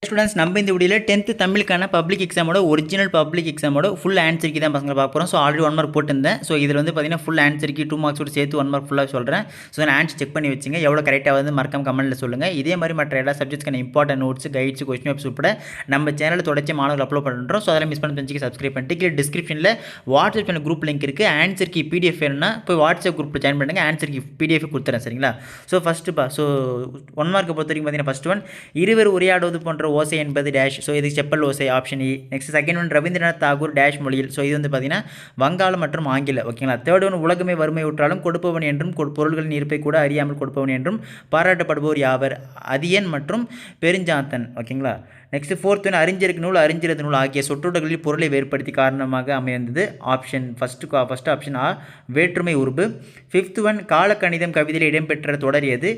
Students நம்ம இந்த வீடியோவில் 10th தமிழுக்கான பப்ளிக் எக்ஸாமோட ஒரிஜினல் பப்ளிக் எக்ஸாமோட ஃபுல் ஆன்சருக்கு தான் பசங்களை பார்க்க போகிறோம். ஸோ ஆல்ரெடி 1 மார்க் போட்டிருந்தேன். ஸோ இதில் வந்து பார்த்தீங்கன்னா ஃபுல் ஆன்சருக்கு 2 மார்க்ஸோடு சேர்த்து 1 மார்க் ஃபுல்லாக சொல்கிறேன். ஸோ நான் ஆன்சர் செக் பண்ணி வச்சுங்க. எவ்வளோ கரெக்டாக வந்து மறக்காம கமெண்ட்டில் சொல்லுங்கள். இதே மாதிரி மற்ற எல்லா சப்ஜெக்ட்ஸ்க்கான important notes, guides, question papers உட்பட நம்ம சேனலில் தொடர்ச்சி மாணவர்கள் அப்லோட் பண்ணுறோம். ஸோ அதெல்லாம் மிஸ் பண்ணி தெரிஞ்சுக்க சப்ஸ்கிரைப் பண்ணிட்டு கீழே டிஸ்கிரிப்ஷனில் வாட்ஸ்அப் சேனல் குரூப் லிங்க் இருக்குது. ஆன்சருக்கு பிடிஎஃப் வேணும்னா போய் வாட்ஸ்அப் குரூப்பில் ஜாயின் பண்ணுங்க. ஆன்சருக்கு பிடிஎஃப் கொடுத்துறேன். சரிங்களா? ஸோ ஃபஸ்ட்டுப்பா ஸோ 1 மார்க்கை பொறுத்த வரைக்கும் பார்த்தீங்கன்னா ஃபஸ்ட் ஒன் இருவர் உரையாடுவது போன்ற ஓசை என்பது டேஷ். ஸோ இதுக்கு செப்பல் ஓசை ஆப்ஷன் இ. Next second one Rabindranath Tagore dash மொழியில். ஸோ இது வந்து பார்த்தீங்கன்னா வங்காளம் மற்றும் ஆங்கிலம். ஓகேங்களா? தேர்ட் ஒன் உலகமே வறுமை உற்றாலும் கொடுப்பவன் என்றும் பொருள்களின் இருப்பை கூட அறியாமல் கொடுப்பவன் என்றும் பாராட்டப்படுபவர் யாவர்? அதியன் மற்றும் பெருஞ்சாத்தன். ஓகேங்களா? நெக்ஸ்ட் ஃபோர்த் ஒன் அறிஞருக்கு நூல் அறிஞரது நூல் ஆகிய சொற்றொடர்களில் பொருளை வேறுபடுத்தி காரணமாக அமைந்தது. ஆப்ஷன் ஃபஸ்ட் ஆப்ஷன் ஆ வேற்றுமை உருபு. ஃபிஃப்த் ஒன் காலக்கணிதம் கவிதையில் இடம்பெற்ற தொடர் எது?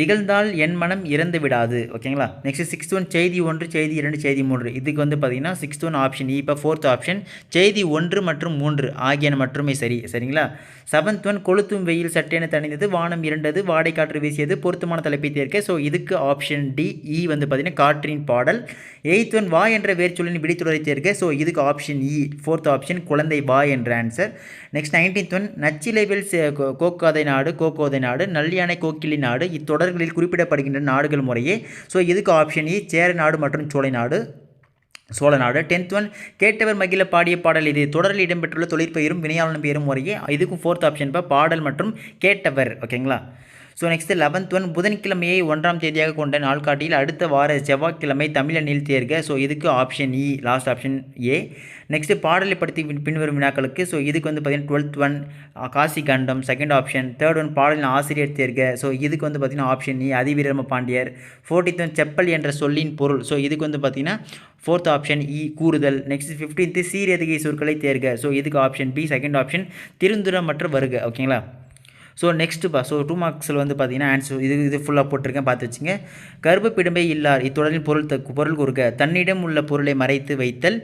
இகழ்ந்தால் என் மனம் இறந்து விடாது. ஓகேங்களா? நெக்ஸ்ட் சிக்ஸ்த் ஒன் செய்தி 1 செய்தி 2 செய்தி 3. இதுக்கு வந்து பார்த்தீங்கன்னா சிக்ஸ்த் ஒன் ஆப்ஷன் இ. இப்போ ஃபோர்த் ஆப்ஷன் செய்தி 1 மற்றும் 3 ஆகியன மட்டுமே சரி. சரிங்களா? செவன்த் ஒன் கொளுத்தும் வெயில் சட்டென தணிந்தது, வானம் இருண்டது, வாடை காற்று வீசியது, பொருத்தமான தலைப்பை தேர்க்க. ஸோ இதுக்கு ஆப்ஷன் டி இ வந்து பார்த்தீங்கன்னா காற்றின் பாடல். எயித் ஒன் வா என்ற வேர்ச்சொல்லின் விடித்துடரை தேர்க்க. ஸோ இதுக்கு ஆப்ஷன் இ ஃபோர்த் ஆப்ஷன் குழந்தை வா என்ற ஆன்சர். நெக்ஸ்ட் 19th ஒன் நச்சிலைவில் கோக்காதை நாடு கோக்கோதை நாடு, நல்யானை கோக்கிலி நாடு இத்தொடர்களில் குறிப்பிடப்படுகின்ற நாடுகள் முறையே. ஸோ இதுக்கு ஆப்ஷன் இ சேர நாடு மற்றும் சோழ நாடு. 10th ஒன் கேட்டவர் மகிழ பாடிய பாடல் இது தொடரில் இடம்பெற்றுள்ள தொழிற்பெயரும் வினையாளன் பெயரும் முறையே. இதுக்கும் ஃபோர்த் ஆப்ஷன் பாடல் மற்றும் கேட்டவர். ஓகேங்களா? ஸோ நெக்ஸ்ட் 11th ஒன் புதன்கிழமையை 1ஆம் தேதியாக கொண்ட நாள்காட்டியில் அடுத்த வார செவ்வாய்க்கிழமை தமிழனில் தேர்க. ஸோ இதுக்கு option E last option A. Next பாடலை படுத்தி பின்வரும் வினாக்களுக்கு. ஸோ இதுக்கு வந்து பார்த்தீங்கன்னா 12th ஒன் காசி கண்டம் செகண்ட் ஆப்ஷன். தேர்ட் ஒன் பாடலின் ஆசிரியர் தேர்க. ஸோ இதுக்கு வந்து பார்த்தீங்கன்னா ஆப்ஷன் இ அதிவீரம பாண்டியர். 14th ஒன் செப்பல் என்ற சொல்லின் பொருள். ஸோ இதுக்கு வந்து பார்த்தீங்கன்னா ஃபோர்த் ஆப்ஷன் இ கூறுதல். நெக்ஸ்ட் 15th சீரெதுகை சொற்களை தேர்க. ஸோ இதுக்கு ஆப்ஷன் பி செகண்ட் ஆப்ஷன் திருந்துரம் மற்றும் வருக. ஓகேங்களா? ஸோ நெக்ஸ்ட்டுப்பா ஸோ 2 மார்க்ஸில் வந்து பார்த்தீங்கன்னா ஆன்சர் இது ஃபுல்லாக போட்டிருக்கேன், பார்த்து வச்சுங்க. கர்ப்ப பிடம்பை இல்லார் இத்தொடரின் பொருள் கூறுக. தன்னிடம் உள்ள பொருளை மறைத்து வைத்தல்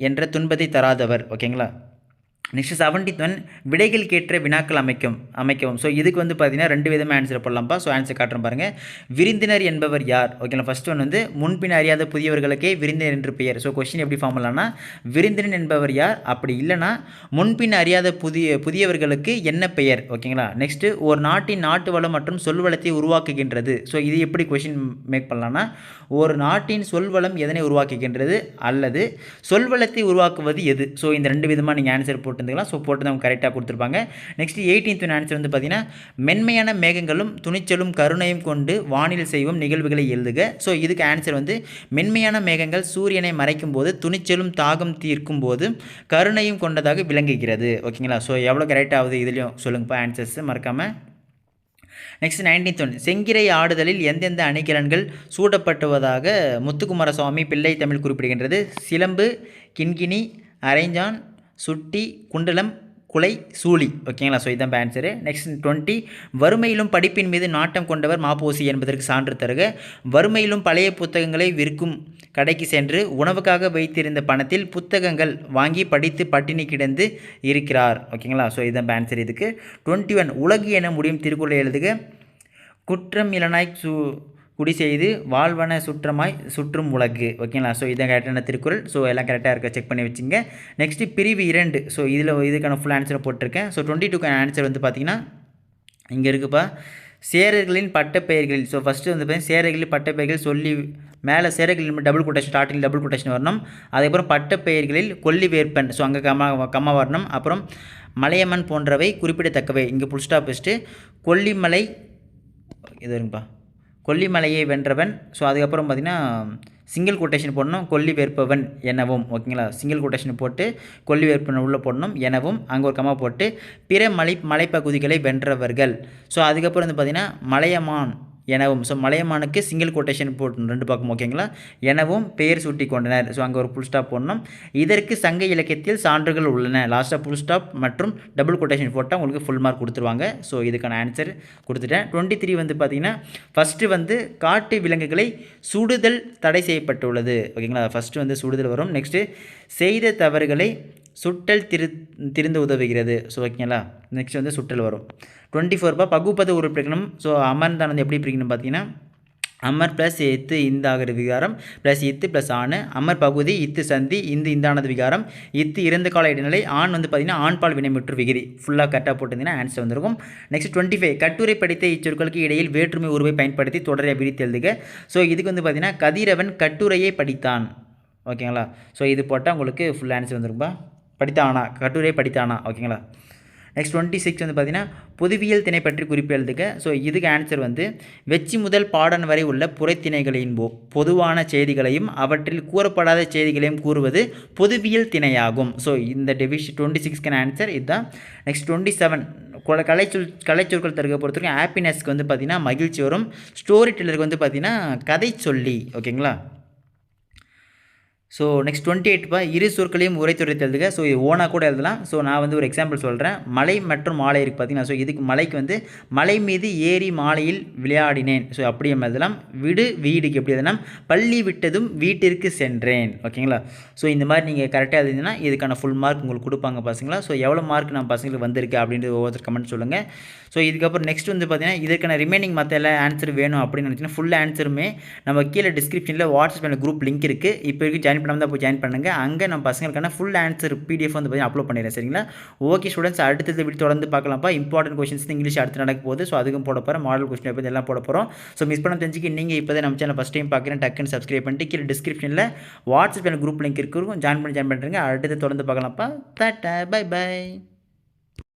என்ற துன்பத்தை தராதவர். ஓகேங்களா? நெக்ஸ்ட் 17th ஒன் விடைகள் கேட்ட வினாக்கள் அமைக்கவும். ஸோ இதுக்கு வந்து பார்த்தீங்கன்னா 2 விதமாக ஆன்சர் போடலாம்ப்பா. ஸோ ஆன்சர் காட்டுறேன் பாருங்கள். விருந்தினர் என்பவர் யார்? ஓகேங்களா? ஃபஸ்ட் ஒன் வந்து முன்பின் அறியாத புதியவர்களுக்கே விருந்தினர் என்று பெயர். ஸோ கொஸ்டின் எப்படி ஃபார்ம் பண்ணலாம்னா விருந்தினர் என்பவர் யார், அப்படி இல்லைனா முன்பின் அறியாத புதியவர்களுக்கு என்ன பெயர்? ஓகேங்களா? நெக்ஸ்ட்டு ஒரு நாட்டின் நாட்டு வளம் மற்றும் சொல்வளத்தை உருவாக்குகின்றது. ஸோ இது எப்படி கொஸ்டின் மேக் பண்ணலாம்னா ஒரு நாட்டின் சொல்வளம் எதனை உருவாக்குகின்றது அல்லது சொல்வளத்தை உருவாக்குவது எது? ஸோ இந்த 2 விதமாக நீங்கள் ஆன்சர் போட்டு ஸோ போட்டு தான் கரெக்டாக கொடுத்துருப்பாங்க. நெக்ஸ்ட் 18th ஆன்சர் வந்து பார்த்தீங்கன்னா மென்மையான மேகங்களும் துணிச்சலும் கருணையும் கொண்டு வானில் செய்வோம் நிகழ்வுகளை எழுதுக. ஸோ இதுக்கு ஆன்சர் வந்து மென்மையான மேகங்கள் சூரியனை மறைக்கும் போது துணிச்சலும் தாகம் தீர்க்கும் போது கருணையும் கொண்டதாக விளங்குகிறது. ஓகேங்களா? ஸோ எவ்வளோ கரெக்டாக ஆகுது இதுலேயும் சொல்லுங்கப்பா ஆன்சர்ஸ் மறக்காமல். நெக்ஸ்ட் 19th ஒன் செங்கிரை ஆடுதலில் எந்தெந்த அணிகலன்கள் சூடப்பட்டுவதாக முத்துக்குமாரசுவாமி பிள்ளை தமிழ் குறிப்பிடுகின்றது? சிலம்பு, கிண்கிணி, அரைஞ்சான், சுட்டி, குண்டலம், குலை, சூழி. ஓகேங்களா? ஸோ இதுதான் ஆன்சரு. நெக்ஸ்ட் 20 வறுமையிலும் படிப்பின் மீது நாட்டம் கொண்டவர் மாப்போசி என்பதற்கு சான்று தருக. வறுமையிலும் பழைய புத்தகங்களை விற்கும் கடைக்கு சென்று உணவுக்காக வைத்திருந்த பணத்தில் புத்தகங்கள் வாங்கி படித்து பட்டினி கிடந்து இருக்கிறார். ஓகேங்களா? ஸோ இதுதான் ஆன்சர் இதுக்கு. 21 உலகு என முடியும் திருக்குறளை எழுதுக. குற்றம் இலனாய் குடி செய்து வாழ்வன சுற்றும் உலகு. ஓகேங்களா? ஸோ இதான் கரெக்டான திருக்குறள். ஸோ எல்லாம் கரெக்டாக இருக்க செக் பண்ணி வச்சுங்க. நெக்ஸ்ட்டு பிரிவு 2. ஸோ இதுக்கான ஃபுல் ஆன்சரை போட்டிருக்கேன். ஸோ 22க்கான ஆன்சர் வந்து பார்த்தீங்கன்னா இங்கே இருக்குப்பா சேரர்களின் பட்டப்பெயர்களில். ஸோ ஃபஸ்ட்டு வந்து பார்த்தீங்கன்னா சேரர்களின் பட்டப்பெயர்கள் சொல்லி மேலே சேரர்களின் double quotation starting double quotation வரணும். அதுக்கப்புறம் பட்டப்பெயர்களில் கொல்லி வேற்பன். ஸோ அங்கே கம்மா வரணும். அப்புறம் மலையம்மன் போன்றவை குறிப்பிடத்தக்கவை. இங்கே புல் ஸ்டாப் வச்சுட்டு கொல்லிமலை இது இருக்குப்பா கொல்லிமலையை வென்றவன். ஸோ அதுக்கப்புறம் பார்த்திங்கன்னா சிங்கிள் கொட்டேஷன் போடணும் கொல்லி வேற்பவன் எனவும். ஓகேங்களா? சிங்கிள் கொட்டேஷன் போட்டு கொல்லி வேற்பவன் உள்ளே போடணும் எனவும் அங்கே ஒரு கம்மா போட்டு பிற மலைப்பகுதிகளை வென்றவர்கள். ஸோ அதுக்கப்புறம் வந்து பார்த்திங்கன்னா மலையமான் எனவும். ஸோ மலையமானுக்கு சிங்கிள் கொட்டேஷன் போடணும் 2 பக்கம். ஓகேங்களா? எனவும் பெயர் சூட்டி கொண்டனர். ஸோ அங்கே ஒரு புல் ஸ்டாப் போடணும். இதற்கு சங்க இலக்கியத்தில் சான்றுகள் உள்ளன. லாஸ்ட்டாக புல் ஸ்டாப் மற்றும் டபுள் கொட்டேஷன் போட்டால் உங்களுக்கு ஃபுல் மார்க் கொடுத்துருவாங்க. ஸோ இதுக்கான ஆன்சர் கொடுத்துட்டேன். 23 வந்து பார்த்திங்கன்னா ஃபஸ்ட்டு வந்து காட்டு விலங்குகளை சுடுதல் தடை செய்யப்பட்டுள்ளது. ஓகேங்களா? ஃபஸ்ட்டு வந்து சுடுதல் வரும். நெக்ஸ்ட்டு செய்த தவறுகளை சுட்டல் திருந்து உதவுகிறது. ஸோ ஓகேங்களா? நெக்ஸ்ட் வந்து சுட்டல் வரும். 24 பகுப்பத உறுப்பிக்கணும். ஸோ அமர்ந்தானது எப்படி பிரிக்கணும் பார்த்தீங்கன்னா அமர் ப்ளஸ் இத்து இந்த ஆகிறது விகாரம் ப்ளஸ் இத்து ப்ளஸ் ஆண் அமர் பகுதி இத்து சந்தி இந்தானது விகாரம் இத்து இறந்த கால இடைநிலை ஆண் வந்து பார்த்திங்கன்னா ஆண்பால் வினைமுற்று விகுதி ஃபுல்லாக கரெக்டாக போட்டிருந்தீங்கன்னா ஆன்சர் வந்திருக்கும். நெக்ஸ்ட் 25 கட்டுரை படித்த இச்சொற்களுக்கு இடையில் வேற்றுமை உருவை பயன்படுத்தி தொடரை விரித்து எழுதுக. ஸோ இதுக்கு வந்து பார்த்திங்கன்னா கதிரவன் கட்டுரையை படித்தான். ஓகேங்களா? ஸோ இது போட்டால் உங்களுக்கு ஃபுல் ஆன்சர் வந்துருக்கும்பா. படித்தானா, கட்டுரையை படித்தானா. ஓகேங்களா? நெக்ஸ்ட் 26 வந்து பார்த்திங்கன்னா பொதுவியல் திணை பற்றி குறிப்பு எழுதுக. ஸோ இதுக்கு ஆன்சர் வந்து வெச்சி முதல் பாடன் வரை உள்ள புறத்திணைகளின் பொதுவான செய்திகளையும் அவற்றில் கூறப்படாத செய்திகளையும் கூறுவது பொதுவியல் திணையாகும். ஸோ இந்த டிவிஷன் 26க்கான ஆன்சர் இதுதான். நெக்ஸ்ட் 27 கலைச்சொற்கள் தருக பொறுத்தவரைக்கும் ஹாப்பினஸ்க்கு வந்து பார்த்திங்கன்னா மகிழ்ச்சி வரும். ஸ்டோரி டெல்லருக்கு வந்து பார்த்திங்கன்னா கதை சொல்லி. ஓகேங்களா? ஸோ நெக்ஸ்ட் 28 இரு சொற்களையும் உரைத்துரைத்து எழுதுக. ஸோ இது ஓனாக கூட எழுதலாம். ஸோ நான் வந்து ஒரு எக்ஸாம்பிள் சொல்கிறேன். மலை மற்றும் மாலை இருக்குது பார்த்திங்கன்னா. ஸோ இதுக்கு மலைக்கு வந்து மலை மீது ஏறி மாலையில் விளையாடினேன். ஸோ அப்படியே எழுதலாம். வீடுக்கு எப்படி எழுதலாம், பள்ளி விட்டதும் வீட்டிற்கு சென்றேன். ஓகேங்களா? ஸோ இந்த மாதிரி நீங்கள் கரெக்டாக எழுதிங்கன்னா இதுக்கான ஃபுல் மார்க் உங்களுக்கு கொடுப்பாங்க பசங்களா. ஸோ எவ்வளோ மார்க் நம்ம பசங்களுக்கு வந்திருக்கு அப்படின்றது ஒவ்வொருத்தர் கமெண்ட் சொல்லுங்கள். ஸோ இதுக்கப்புறம் நெக்ஸ்ட் வந்து பார்த்திங்கன்னா இதுக்கான ரிமைனிங் மற்ற எல்லா ஆன்சர் வேணும் அப்படின்னு நினச்சிங்கன்னா ஃபுல் ஆன்சருமே நம்ம கீழே டிஸ்கிரிப்ஷனில் வாட்ஸ்அப்பில் குரூப் லிங்க் இருக்குது. இப்போ வரைக்கும் ஜாயின் பண்ணாமல் தான் போய் ஜாயின் பண்ணுங்கள். அங்கே நம்ம பசங்களுக்கான ஃபுல் ஆன்சர் PDF வந்து பார்த்திங்கன்னா அப்லோட் பண்ணிடுறேன். சரிங்களா? ஓகே ஸ்டூடெண்ட்ஸ், அடுத்தது வீடியோ தொடர்ந்து பார்க்கலாம்ப்பா. இம்பார்ட்டன்ட் கொஸ்டின்ஸ் இங்கிலீஷ் அடுத்து நடக்க போகுது. ஸோ அதுக்கும் போட போகிறேன். மாடல் கொஸ்டின் பற்றி எல்லாம் போட போகிறோம். ஸோ மிஸ் பண்ண தெரிஞ்சுக்க நீங்கள் இப்போ தான் நம்ம சேனல் ஃபஸ்ட் டைம் பார்க்குறேன், டக்குன்னு சப்ஸ்கிரைப் பண்ணிட்டு கீழே டிஸ்கிரிப்ஷனில் வாட்ஸ்அப்பில் குரூப் லிங்க் இருக்கும், ஜாயின் பண்ணுறேங்க. அடுத்தது தொடர்ந்து பார்க்கலாம்ப்பா. Tata, by by.